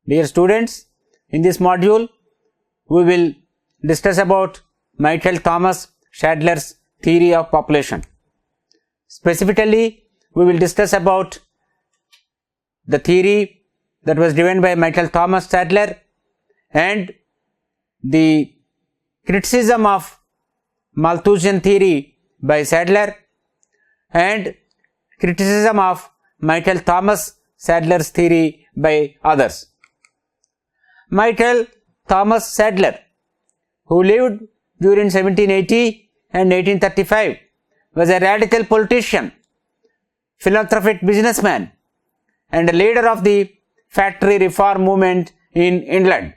Dear students, in this module, we will discuss about Michael Thomas Sadler's theory of population. Specifically, we will discuss about the theory that was given by Michael Thomas Sadler and the criticism of Malthusian theory by Sadler and criticism of Michael Thomas Sadler's theory by others. Michael Thomas Sadler, who lived during 1780 and 1835, was a radical politician, philanthropic businessman, and a leader of the factory reform movement in England.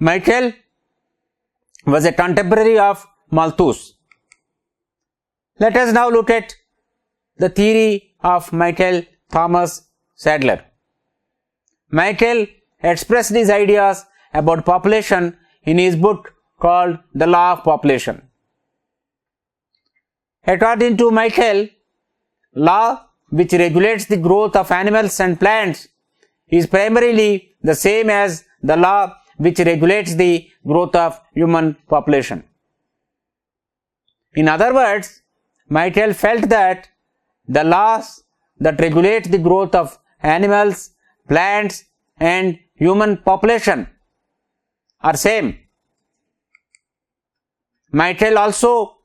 Michael was a contemporary of Malthus. Let us now look at the theory of Michael Thomas Sadler. Michael expressed his ideas about population in his book called The Law of Population. According to Michael, law which regulates the growth of animals and plants is primarily the same as the law which regulates the growth of human population. In other words, Michael felt that the laws that regulate the growth of animals, plants and human population are same. Michael also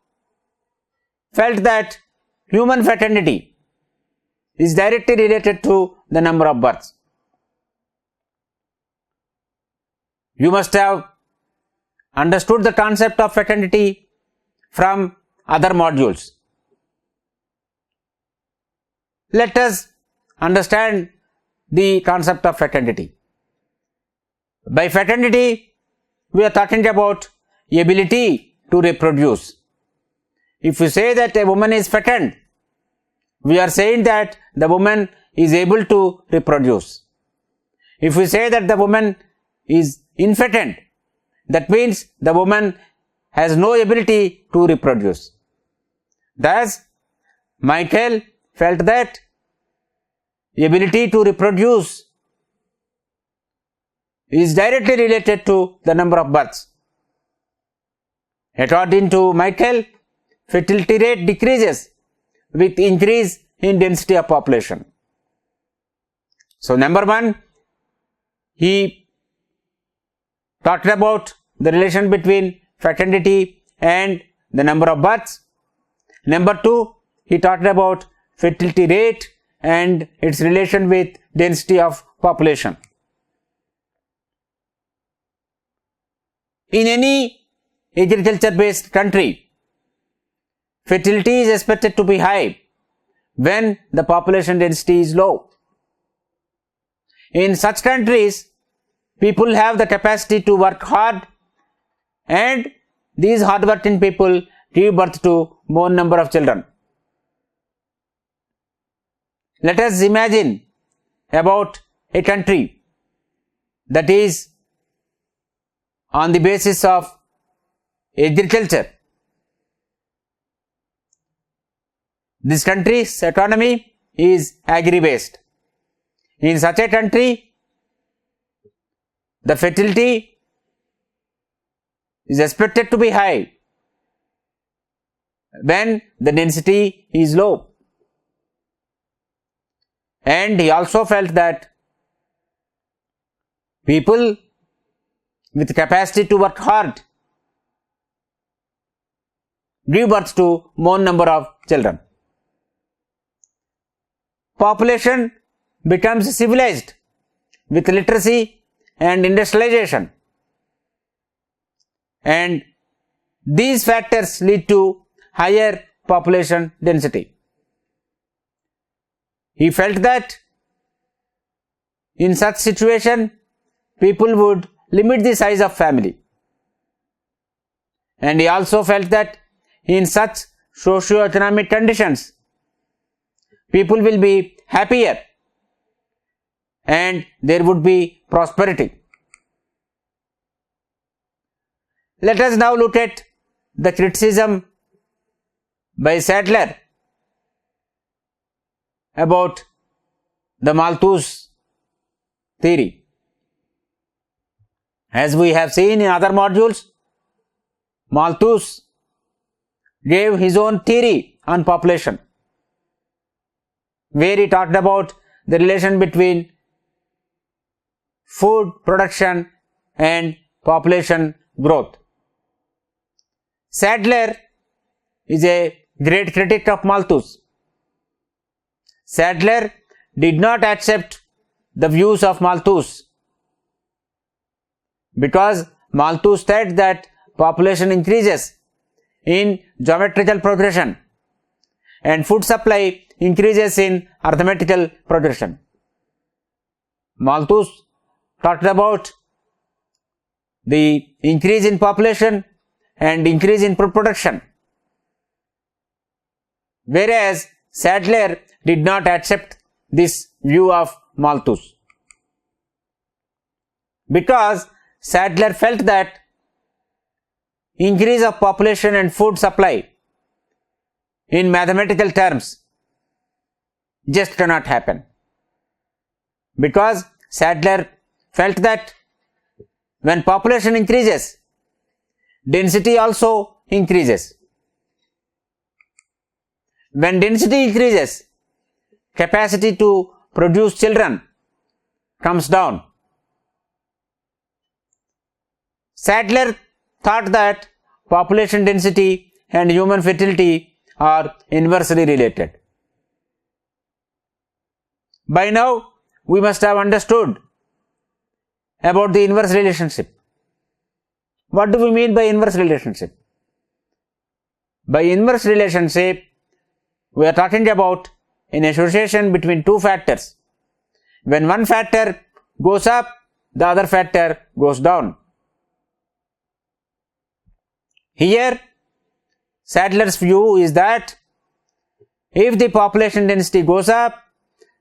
felt that human fraternity is directly related to the number of births. You must have understood the concept of fraternity from other modules. Let us understand the concept of fraternity. By fraternity, we are talking about ability to reproduce. If you say that a woman is fattened, we are saying that the woman is able to reproduce. If we say that the woman is infattened, that means the woman has no ability to reproduce. Thus, Michael felt that ability to reproduce is directly related to the number of births. According to Michael, fertility rate decreases with increase in density of population. So, number one, he talked about the relation between fraternity and the number of births. Number two, he talked about fertility rate and its relation with density of population. In any agriculture based country, fertility is expected to be high when the population density is low. In such countries, people have the capacity to work hard and these hardworking people give birth to more number of children. Let us imagine about a country that is on the basis of agriculture. This country's economy is agri-based. In such a country, the fertility is expected to be high when the density is low. And he also felt that people with capacity to work hard give birth to more number of children. Population becomes civilized with literacy and industrialization, and these factors lead to higher population density. He felt that in such situation, people would limit the size of family, and he also felt that in such socio-economic conditions, people will be happier and there would be prosperity. Let us now look at the criticism by Sadler about the Malthus theory. As we have seen in other modules, Malthus gave his own theory on population, where he talked about the relation between food production and population growth. Sadler is a great critic of Malthus. Sadler did not accept the views of Malthus because Malthus said that population increases in geometrical progression and food supply increases in arithmetical progression. Malthus talked about the increase in population and increase in food production, whereas Sadler did not accept this view of Malthus because Sadler felt that increase of population and food supply in mathematical terms just cannot happen, because Sadler felt that when population increases, density also increases. When density increases, capacity to produce children comes down. Sadler thought that population density and human fertility are inversely related. By now, we must have understood about the inverse relationship. What do we mean by inverse relationship? By inverse relationship, we are talking about an association between two factors. When one factor goes up, the other factor goes down. Here, Sadler's view is that if the population density goes up,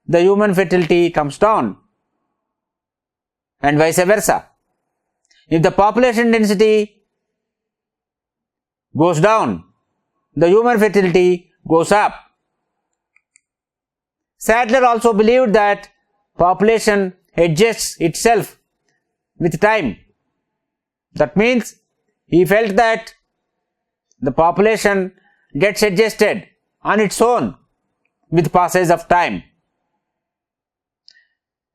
the human fertility comes down, and vice versa. If the population density goes down, the human fertility goes up. Sadler also believed that population adjusts itself with time. That means he felt that the population gets adjusted on its own with passage of time.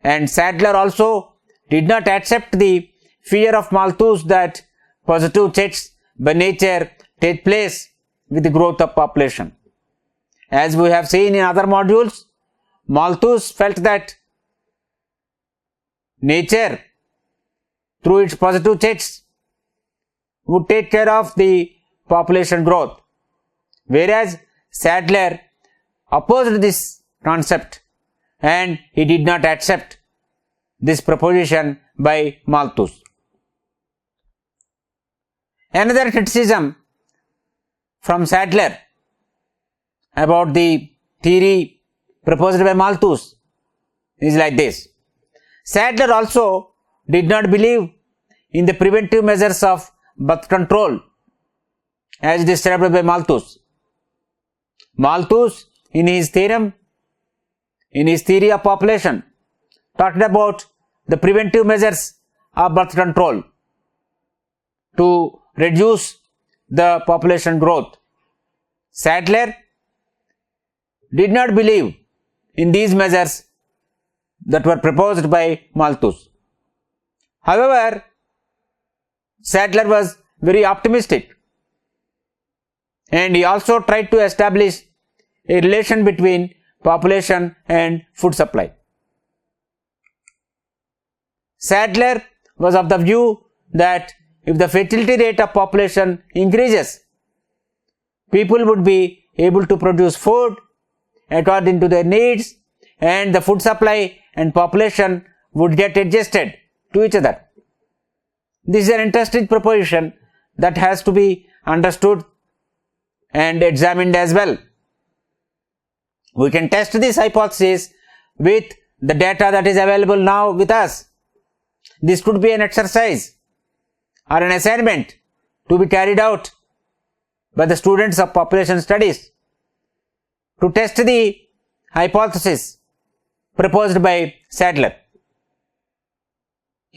And Sadler also did not accept the fear of Malthus that positive checks by nature take place with the growth of population. As we have seen in other modules, Malthus felt that nature, through its positive checks, would take care of the population growth, whereas Sadler opposed this concept and he did not accept this proposition by Malthus. Another criticism from Sadler about the theory proposed by Malthus is like this. Sadler also did not believe in the preventive measures of birth control as described by Malthus. Malthus, in his theorem, in his theory of population, talked about the preventive measures of birth control to reduce the population growth. Sadler did not believe in these measures that were proposed by Malthus. However, Sadler was very optimistic, and he also tried to establish a relation between population and food supply. Sadler was of the view that if the fertility rate of population increases, people would be able to produce food according to their needs, and the food supply and population would get adjusted to each other. This is an interesting proposition that has to be understood and examined as well. We can test this hypothesis with the data that is available now with us. This could be an exercise or an assignment to be carried out by the students of population studies to test the hypothesis proposed by Sadler.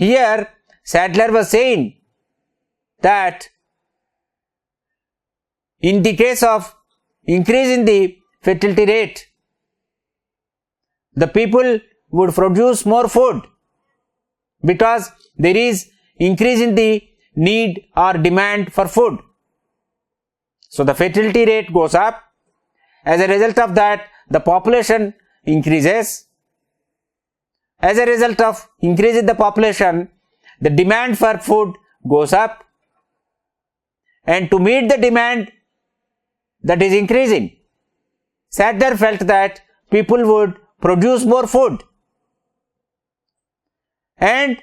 Here Sadler was saying that in the case of increase in the fertility rate, the people would produce more food because there is increase in the need or demand for food. So the fertility rate goes up. As a result of that, the population increases. As a result of increase in the population, the demand for food goes up. And to meet the demand that is increasing, Sadler felt that people would produce more food, and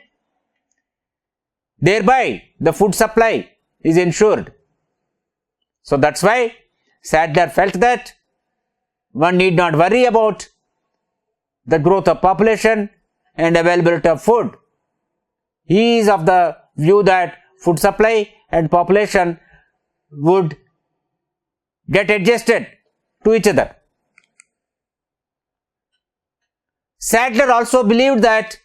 thereby the food supply is ensured. So that's why Sadler felt that one need not worry about the growth of population and availability of food. He is of the view that food supply and population would get adjusted to each other. Sadler also believed that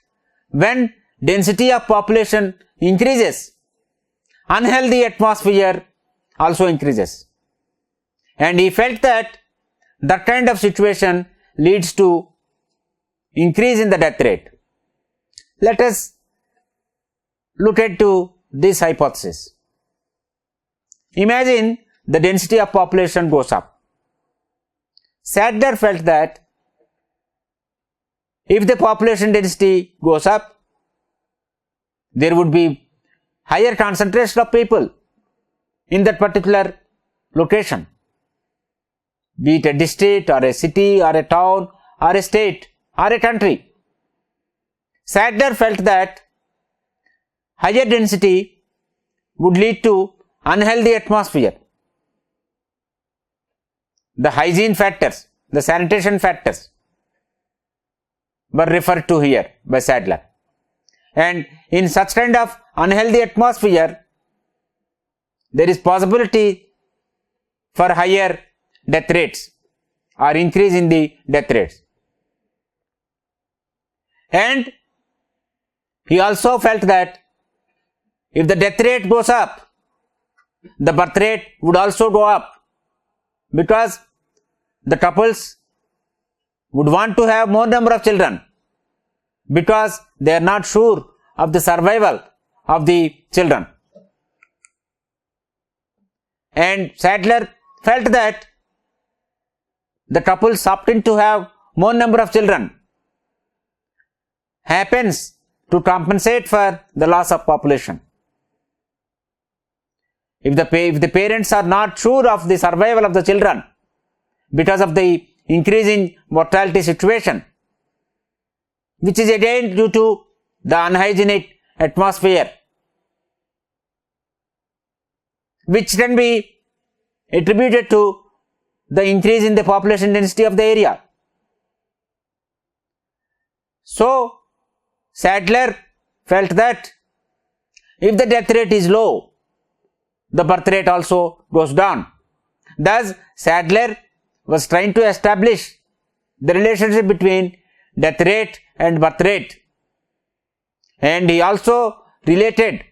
when density of population increases, unhealthy atmosphere also increases. And he felt that that kind of situation leads to increase in the death rate. Let us look into this hypothesis. Imagine the density of population goes up. Sadler felt that if the population density goes up, there would be higher concentration of people in that particular location, be it a district or a city or a town or a state or a country. Sadler felt that higher density would lead to unhealthy atmosphere. The hygiene factors, the sanitation factors were referred to here by Sadler. And in such kind of unhealthy atmosphere, there is possibility for higher death rates or increase in the death rates. And he also felt that if the death rate goes up, the birth rate would also go up, because the couples would want to have more number of children because they are not sure of the survival of the children. And Sadler felt that the couples opting to have more number of children happens to compensate for the loss of population. If the parents are not sure of the survival of the children because of the increasing mortality situation, which is again due to the unhygienic atmosphere, which can be attributed to the increase in the population density of the area. So Sadler felt that if the death rate is low, the birth rate also goes down. Thus, Sadler was trying to establish the relationship between death rate and birth rate. And he also related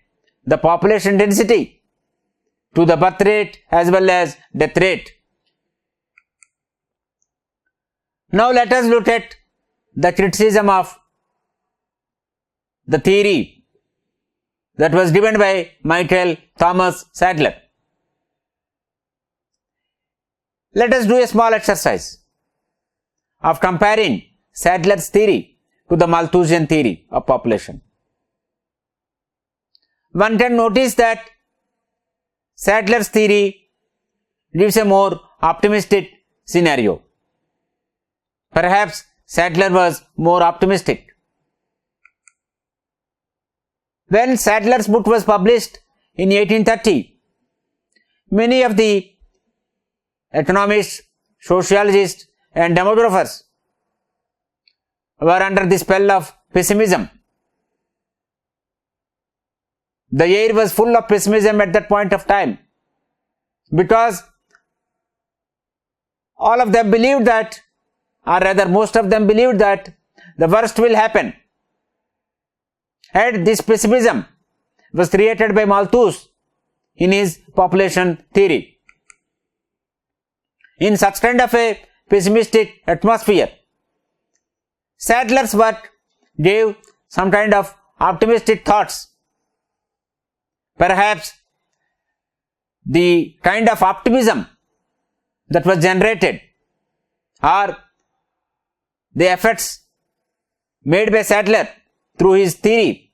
the population density to the birth rate as well as death rate. Now let us look at the criticism of the theory that was given by Michael Thomas Sadler. Let us do a small exercise of comparing Sadler's theory to the Malthusian theory of population. One can notice that Sadler's theory gives a more optimistic scenario. Perhaps Sadler was more optimistic. When Sadler's book was published in 1830, many of the economists, sociologists and demographers were under the spell of pessimism. The air was full of pessimism at that point of time, because all of them believed that, or rather most of them believed that the worst will happen. And this pessimism was created by Malthus in his population theory. In such kind of a pessimistic atmosphere, Sadler's work gave some kind of optimistic thoughts. Perhaps the kind of optimism that was generated, or the efforts made by Sadler through his theory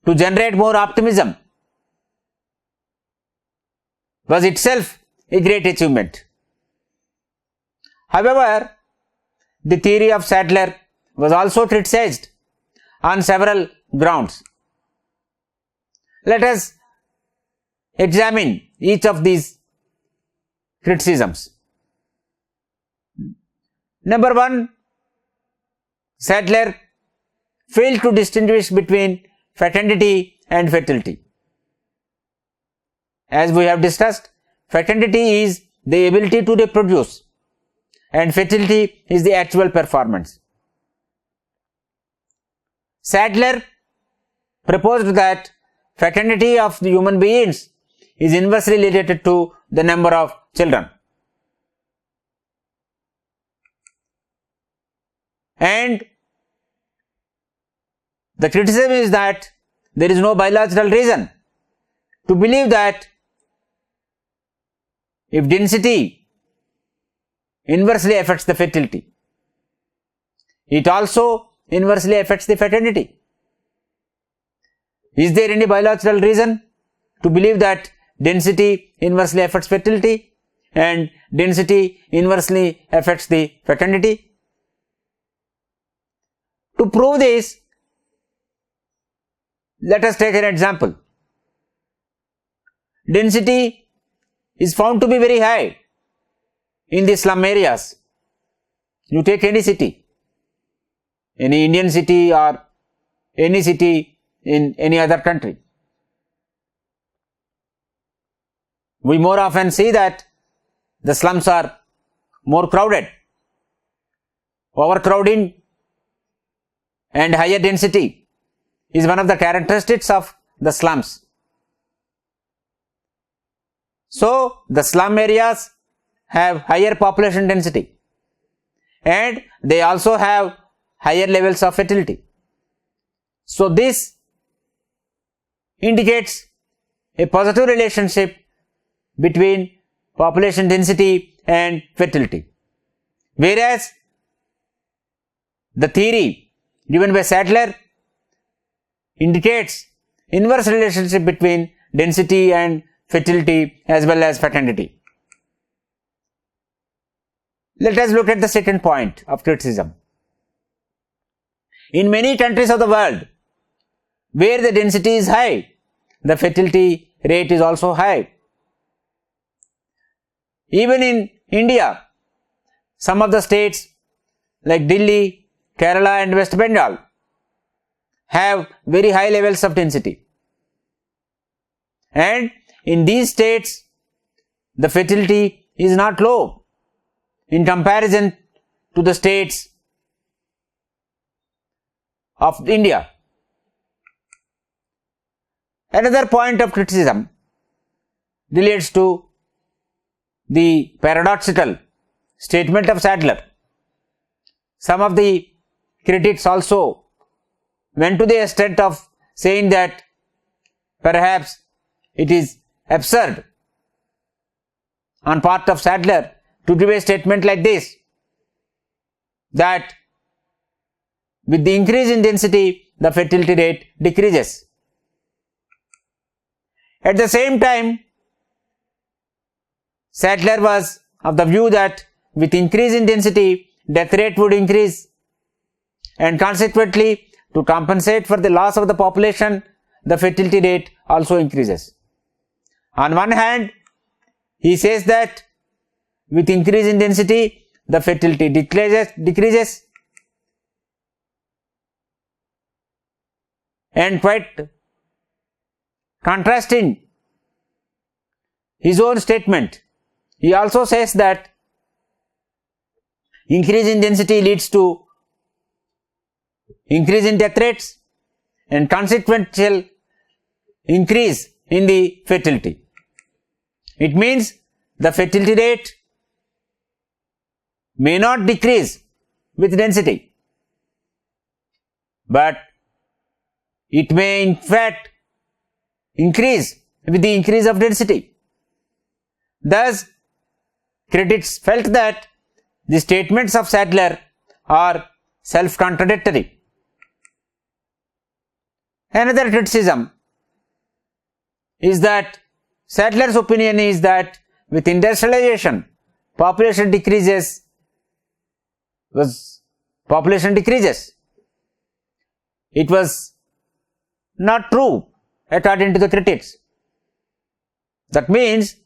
to generate more optimism, was itself a great achievement. However, the theory of Sadler was also criticized on several grounds. Let us examine each of these criticisms. Number one, Sadler failed to distinguish between fecundity and fertility. As we have discussed, fecundity is the ability to reproduce and fertility is the actual performance. Sadler proposed that fecundity of the human beings is inversely related to the number of children. And the criticism is that there is no biological reason to believe that if density inversely affects the fertility, it also inversely affects the fecundity. Is there any biological reason to believe that density inversely affects fertility and density inversely affects the fecundity? To prove this, let us take an example. Density is found to be very high in the slum areas. You take any city, any Indian city or any city in any other country. We more often see that the slums are more crowded. Overcrowding and higher density is one of the characteristics of the slums. So, the slum areas have higher population density and they also have higher levels of fertility. So, this indicates a positive relationship between population density and fertility. Whereas, the theory given by Sadler indicates inverse relationship between density and fertility as well as fecundity. Let us look at the second point of criticism. In many countries of the world where the density is high, the fertility rate is also high. Even in India, some of the states like Delhi, Kerala and West Bengal have very high levels of density. And in these states, the fertility is not low in comparison to the states of India. Another point of criticism relates to the paradoxical statement of Sadler. Some of the critics also went to the extent of saying that perhaps it is absurd on part of Sadler to give a statement like this, that with the increase in density, the fertility rate decreases. At the same time, Sadler was of the view that with increase in density, death rate would increase, and consequently, to compensate for the loss of the population, the fertility rate also increases. On one hand, he says that with increase in density, the fertility decreases, and quite contrasting his own statement, he also says that increase in density leads to increase in death rates and consequential increase in the fertility. It means the fertility rate may not decrease with density, but it may in fact increase with the increase of density. Thus, critics felt that the statements of Sadler are self-contradictory. Another criticism is that Sadler's opinion is that with industrialization, population decreases. It was not true according to the critics. That means,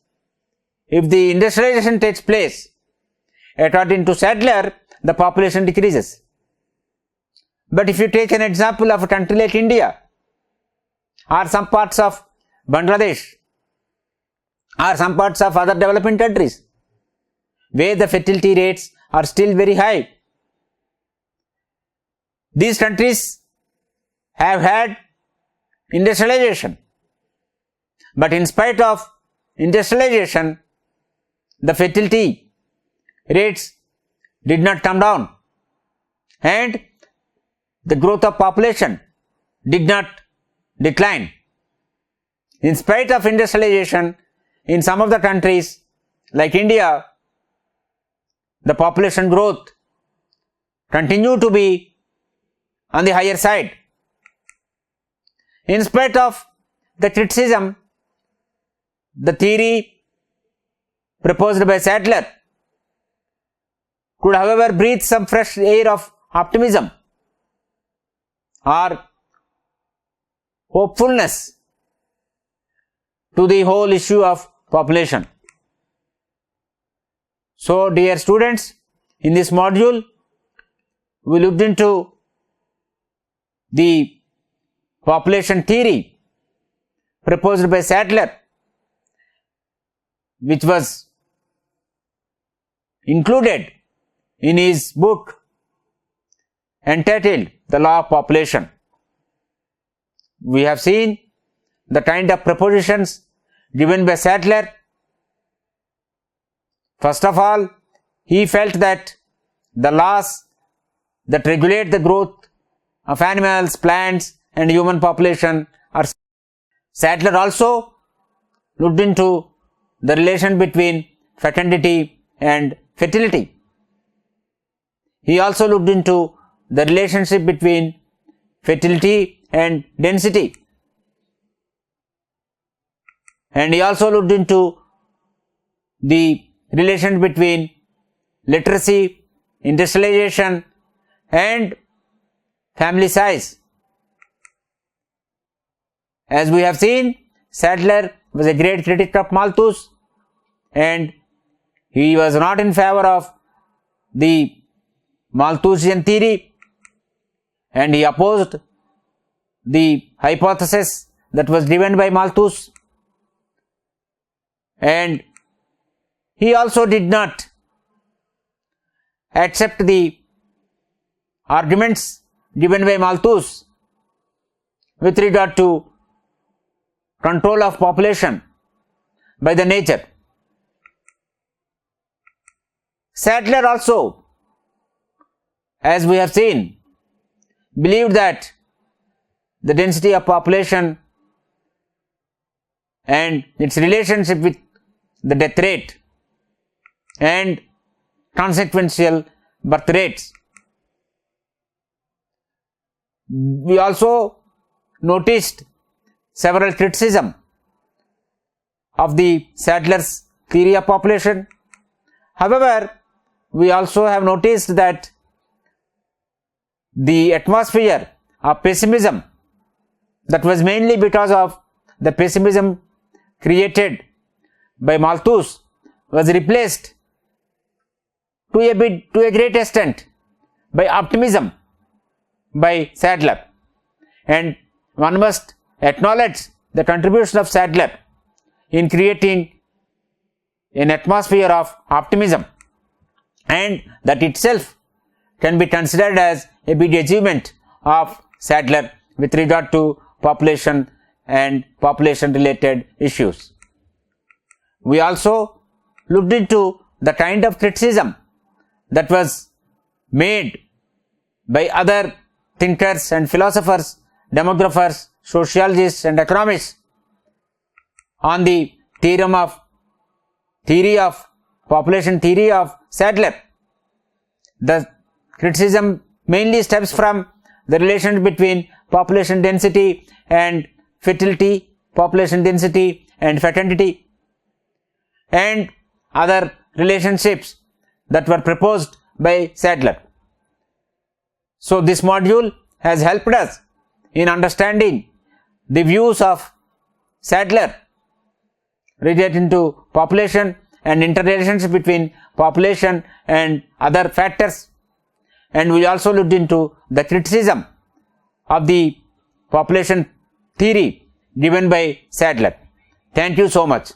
if the industrialization takes place, according to Sadler, the population decreases. But if you take an example of a country like India, or some parts of Bangladesh, or some parts of other developing countries, where the fertility rates are still very high, these countries have had industrialization. But in spite of industrialization, the fertility rates did not come down, and the growth of population did not decline. In spite of industrialization, in some of the countries like India, the population growth continued to be on the higher side. In spite of the criticism, the theory proposed by Sadler could, however, breathe some fresh air of optimism or hopefulness to the whole issue of population. So, dear students, in this module, we looked into the population theory proposed by Sadler, which was included in his book entitled The Law of Population. We have seen the kind of propositions given by Sadler. First of all, he felt that the laws that regulate the growth of animals, plants and human population are. Sadler also looked into the relation between fecundity and fertility. He also looked into the relationship between fertility and density. And he also looked into the relation between literacy, industrialization and family size. As we have seen, Sadler was a great critic of Malthus, and he was not in favor of the Malthusian theory, and he opposed the hypothesis that was given by Malthus, and he also did not accept the arguments given by Malthus with regard to control of population by the nature. Sadler also, as we have seen, believed that the density of population and its relationship with the death rate and consequential birth rates. We also noticed several criticism of the Sadler's theory of population. However, we also have noticed that the atmosphere of pessimism, that was mainly because of the pessimism created by Malthus, was replaced to a great extent by optimism by Sadler, and one must acknowledge the contribution of Sadler in creating an atmosphere of optimism, and that itself can be considered as a big achievement of Sadler with regard to population and population related issues. We also looked into the kind of criticism that was made by other thinkers and philosophers, demographers, sociologists and economists on the population theory of Sadler. The criticism mainly stems from the relation between population density and fertility, population density and fecundity, and other relationships that were proposed by Sadler. So this module has helped us in understanding the views of Sadler relating to population and interrelationship between population and other factors, and we also looked into the criticism of the population theory given by Sadler. Thank you so much.